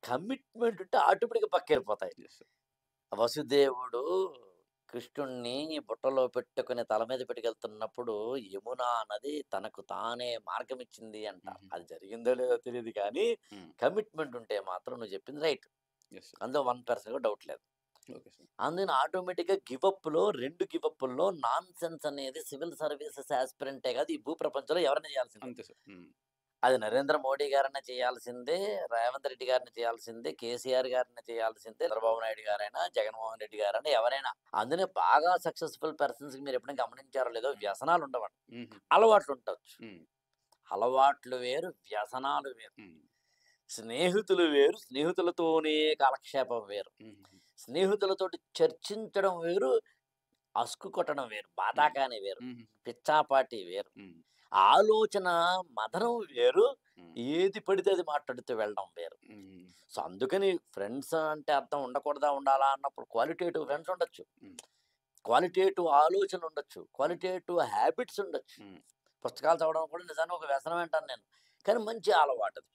Commitment ఉంటే ఆటోమేటిక్‌గా పక్కెళ్ళిపోతాయి. Yes. వసుదేవుడు కృష్ణుడిని బుట్టలో పెట్టుకొని తల మీద పెట్టుకెళ్తున్నప్పుడు యమున నది తనకు తానే మార్గమిచ్చింది అంట. హుహు. అది జరిగిందో లేదో తెలీదు కానీ, హ్మ్. కమిట్మెంట్ ఉంటే మాత్రం నువ్వు చెప్పింది రైట్. Yes sir. అందులో 1% కూడా డౌట్ లేదు. Okay sir. అందుకని ఆటోమేటిక్‌గా 2 గివ్ అప్‌ల్లో నాన్‌సెన్స్ అనేది సివిల్ సర్వీసెస్ యాస్పిరెంటే కాదు, ఈ భూప్రపంచంలో ఎవరైనా చేయాల్సిందే. అంతే సార్. హ్మ్. అది నరేంద్ర మోడీ గారన్నా చేయాల్సిందే, రేవంత్ రెడ్డి గారిని చేయాల్సిందే, కేసీఆర్ గారిని చేయాల్సిందే, చంద్రబాబు నాయుడు గారైనా, జగన్మోహన్ రెడ్డి గారైనా ఎవరైనా. అందునే బాగా సక్సెస్‌ఫుల్ పర్సన్స్‌కి మీరు ఎప్పుడైనా గమనించారో లేదో హ్మ్. వ్యసనాలు ఉండవండి. హుహు. అలవాట్లు ఉండొచ్చు. హ్మ్. అలవాట్లు వేరు, వ్యసనాలు వేరు. హ్మ్. స్నేహితులు వేరు, స్నేహితులతోనే కాలక్షేపం వేరు. హుహుహు. స్నేహితులతోటి చర్చించడం వేరు, అసుకు కొట్టడం వేరు, హ్మ్. బాతాకాని వేరు, హుహుహు. పిచ్చాపాటి వేరు. హ్మ్. ఆలోచన మదనం వేరు, హ్మ్. ఏది పడితే అది మాట్లాడుతూ వెళ్ళడం వేరు. హ్మ్. సో, అందుకని ఫ్రెండ్స్ అంటే అర్థం ఉండకూడదా? ఉండాలా? అన్నప్పుడు క్వాలిటేటివ్ ఫ్రెండ్స్ ఉండొచ్చు. హ్మ్. క్వాలిటేటివ్ ఆలోచన ఉండొచ్చు. క్వాలిటేటివ్ హ్యాబిట్స్ ఉండొచ్చు. హ్మ్. పుస్తకాలు చదవడం కూడా నిజానికి ఒక వ్యసనం అంటాను నేను. కానీ మంచి అలవాటది.